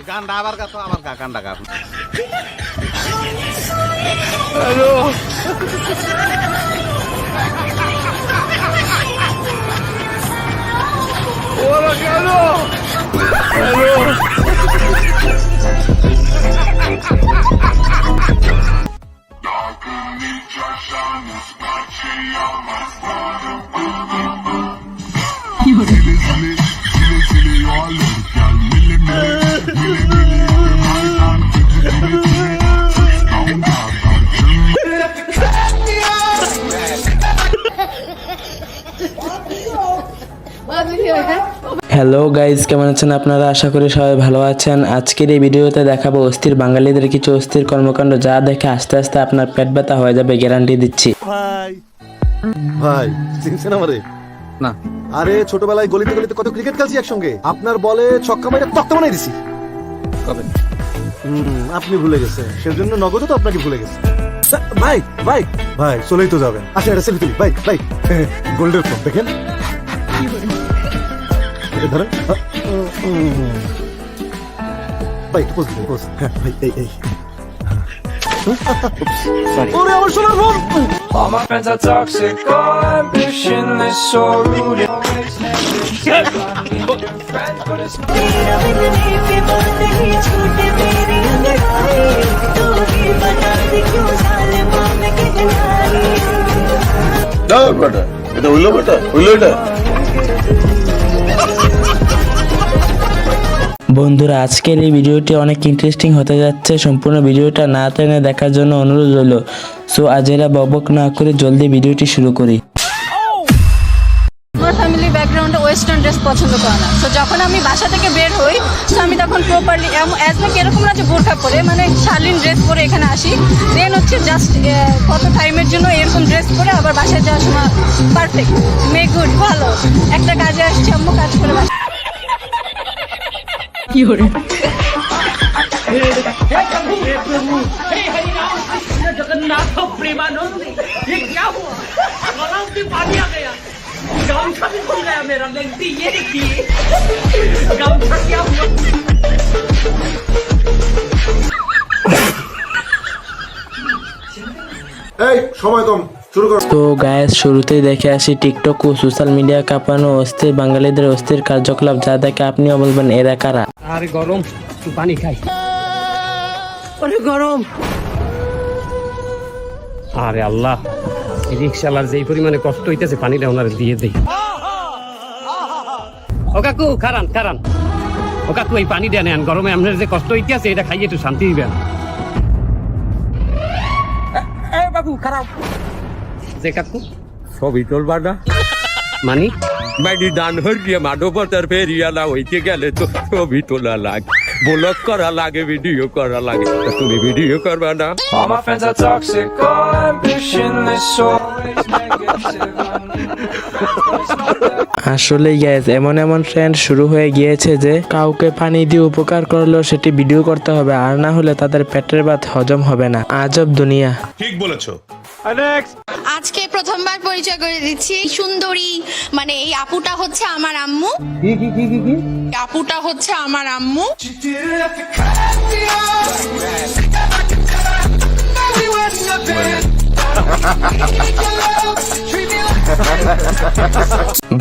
গানটা আবার গা তো আবার গা গানটা গা। হ্যালো ওরা গেল হ্যালো হ্যালো গাইজ, কেমন আছেন আপনারা? আশা করি সবাই ভালো আছেন। আজকের এই ভিডিওতে দেখাবো অস্থির বাঙালিদের কিছু অস্থির কর্মকাণ্ড, যা দেখে আস্তে আস্তে আপনার পেট ব্যথা হয়ে যাবে, গ্যারান্টি দিচ্ছি। ভাই ভাই চিনছেন আমারে? না। আরে ছোটবেলায় গলিতে গলিতে কত ক্রিকেট খেলছি একসঙ্গে। আপনার বলে ছক্কা মাইরে তক্তা বানাই দিছি। কবে? আপনি ভুলে গেছেন, সেজন্য নগদও তো আপনাকে ভুলে গেছে। ভাই ভাই ভাই চলেই তো যাবেন। আচ্ছা এটা সেলফি তুলি। ভাই ভাই গোল্ডের ফোন দেখেন, এটা ধরেন। ভাই পোজ দিন, পোজ। হ্যাঁ ভাই এই এই ওরে আমার সোনার phone. All my friends are toxic, all ambitionless, so rude. Always friends, but it's এটা হইলো বেটা, হইলো এটা। বন্ধুরা, আজকের এই ভিডিওটি অনেক ইন্টারেস্টিং হতে যাচ্ছে। সম্পূর্ণ ভিডিওটা না টেনে দেখার জন্য অনুরোধ রইল। সো আজ এরা বকবক না করে জলদি ভিডিওটি শুরু করি। আমার ফ্যামিলি ব্যাকগ্রাউন্ডে ওয়েস্টার্ন ড্রেস পছন্দ করে না। তো যখন আমি বাসা থেকে বের হই, তো আমি তখন প্রপারলি অ্যাজ লাইক এরকম না যে বোরখা পরে, মানে শালীন ড্রেস পরে এখানে আসি। দেন হচ্ছে জাস্ট কত টাইমের জন্য এরকম ড্রেস পরে আবার বাসায় যাওয়ার সময় পারফেক্ট মে গুড ভালো একটা কাজে আসছি, আম্মু কাজ করে বাসা কি করে। जगन्नाथ प्रेमानंद ये क्या हुआ? गला से पानी आ गया, गामछा भी खुल गया मेरा। लेंटी ये देखिए गामछा क्या हुआ? এই সময় কম, শুরু করো। তো গায়েস, শুরুতেই দেখে আসি টিকটক ও সোশ্যাল মিডিয়া কাঁপানো অস্থির বাঙালিদের অস্থির কার্যকলাপ, যা দেখে আপনিও বলবেন এরা কারা। আরে গরম, পানি খাই। আরে গরম, আরে আল্লাহ, এই রিক্সাওয়ালার যেই পরিমাণে কষ্ট হইতেছে, পানিটা ওনারে দিয়ে দেই। ও কাকু খারান খারান, ও কাকু এই পানিটা নেন, গরমে আপনার যে কষ্ট হইতেছে এটা খাইয়ে একটু শান্তি দিবেন। বাবু খারাপ যে কাকু ছবি তুলবা না মানি মাইনি দান হরিয়ে মানবতার ফেরিয়ালা হইতে গেলে তো ছবি তোলা লাগে, ব্লগ করা লাগে, ভিডিও করা লাগে। তা তুমি ভিডিও করবা না? all my friends are toxic, all ambitionless, so always negative. আসলে গ্যাস, এমন এমন ট্রেন্ড শুরু হয়ে গিয়েছে যে কাউকে পানি দিয়ে উপকার করলেও সেটি ভিডিও করতে হবে, আর না হলে তাদের পেটের ভাত হজম হবে না। আজব দুনিয়া। ঠিক বলেছো। আজকে প্রথমবার পরিচয় করে দিচ্ছি, সুন্দরী মানে এই আপুটা হচ্ছে আমার আম্মু। আপুটা হচ্ছে আমার আম্মু।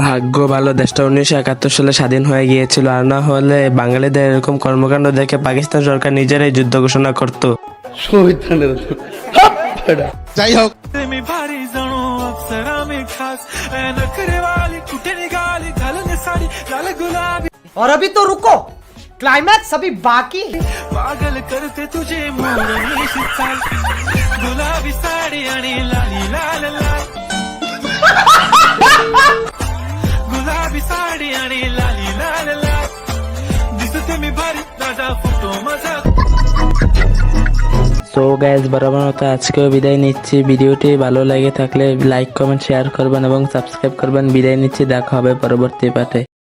ভাগ্য ভালো, দেশটা 1971 সালে স্বাধীন হয়ে গিয়েছিল, আর না হলে বাঙালিদের এরকম কর্মকাণ্ড দেখে পাকিস্তান সরকার নিজেরাই যুদ্ধ ঘোষণা করত। যাই হোক, और अभी तो रुको, क्लाइमैक्स अभी बाकी। पागल करते तुझे गुलाबी साड़ी आणि लाली लाल लाल, गुलाबी साड़ी आणि लाली लाल लाल, दिसते मी भारी दादा फोटो मजा। সো গাইজ, বরাবর মতো আজকেও বিদায় নিচ্ছি। ভিডিওটি ভালো লাগে থাকলে লাইক কমেন্ট শেয়ার করবেন এবং সাবস্ক্রাইব করবেন। বিদায় নিচ্ছি, দেখা হবে পরবর্তী পাঠে।